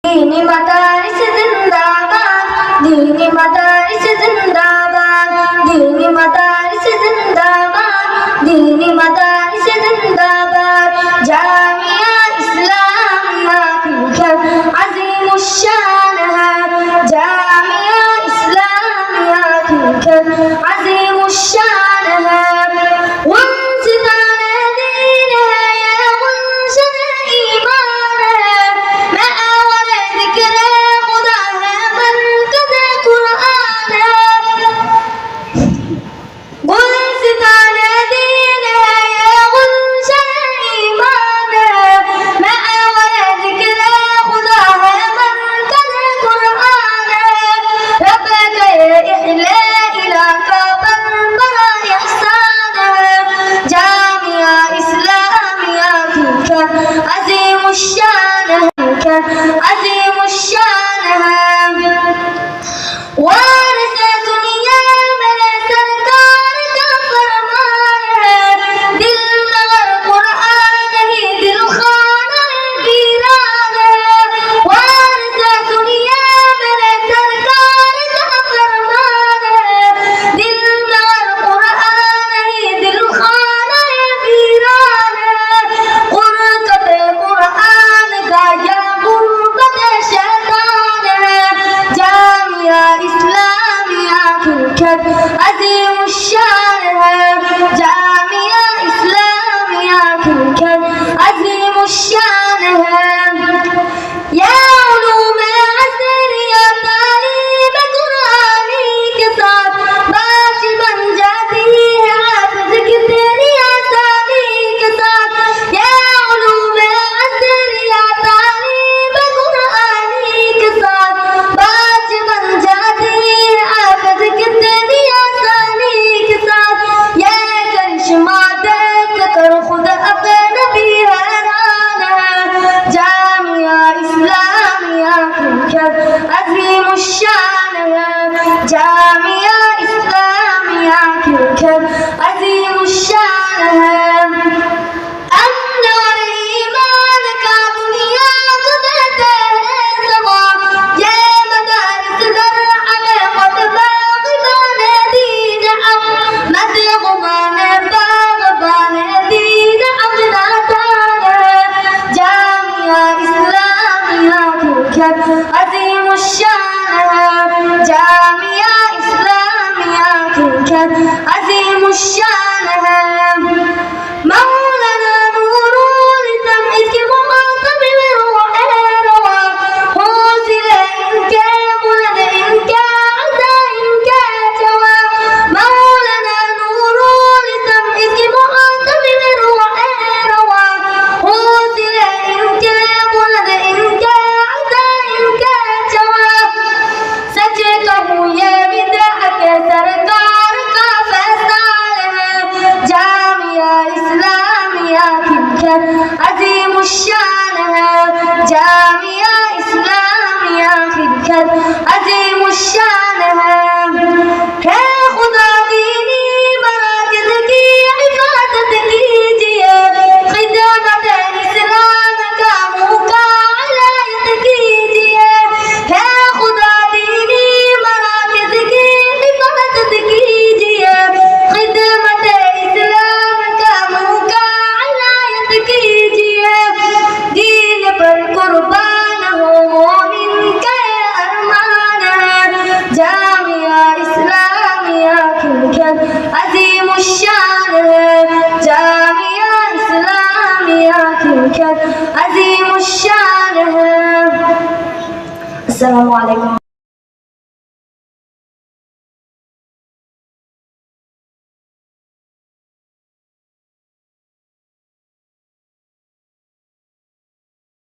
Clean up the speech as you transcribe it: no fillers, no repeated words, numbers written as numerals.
दीनी मदारिस जिंदाबाद, दीनी मदारिस जिंदाबाद, दीनी मदारिस जिंदाबाद, दीनी मदारिस जिंदाबाद। जामिया इस्लामिया फिलखर अज़ीमुश्शान है, जामिया इस्लामिया फिलखर अज़ीमुश्शान है। अज़ीमुश्शान है, वारिस दुनिया मेरे सरकार का फरमान है। दिल मगर कुरान ही दिल खाना वीरान है। वारिस दुनिया मेरे सरकार का फरमान है। दिल मगर कुरान ही दिल खाना वीरान है। कुरान का या गुर्बत शैतान है। जामिया इस्लामिया फिलखर अज़ीमुश्शान है, जामिया इस्लामिया फिलखर अज़ीमुश्शान है। या उलूम असरिया तालीम कुरानी के साथ बाजी बन जाती है हाफ़िज़ की तेरी आसानी के साथ। या उलूम असरिया तालीम कुरानी के साथ बाजी बन जाती है हाफ़िज़ की तेरी आसानी के साथ। ये करिश्मा देख कर खुद अपने नबी हैरान है। जामिया इस्लामिया फिलखर अज़ीमुश्शान है, जामिया इस्लामिया फिलखर अज़ीमुश्शान है। अमन और ईमान का दुनिया को देते हैं सवाब, ये मदारिस दर हमें खुद बाग़बाने दीन अहमद गुमाने बाग़बाने दीन अपना तान है। जामिया इस्लामिया फिलखर अज़ीमुश्शान है, जामिया इस्लामिया फिलखर अज़ीमुश्शान है। मौलाना नूरुल इस्लाम इसके मुखातब में रूह रवा, हौसले इनके बुलंद इनके अज़ा इनके जवा। मौलाना नूरुल इस्लाम इसके मुखातब में रूह रवा, हौसले इनके बुलंद इनके अज़ा इनके जवा। सच कहूँ ये बिदअत सरकार का फैसाल है। जामिया इस्लामिया फिलखर अज़ीमुश्शान है, जामिया इस्लामिया फिलखर अज़ीमुश्शान है। खुदा दीनी मराकिज़ की हिफाज़त कीजिए, खिदमत इस्लाम का मुकालत कीजिए। है खुदा दीनी मराकिज़ की हिफाज़त कीजिए, खिदमत इस्लाम का मुकालत कीजिए। दीन पर कुर्बान हो मोमिन के अरमान है। जामिया इस्लामिया फिलखर अज़ीमुश्शान है, जामिया इस्लामिया फिलखर अज़ीमुश्शान है। अस्सलामु अलैकुम।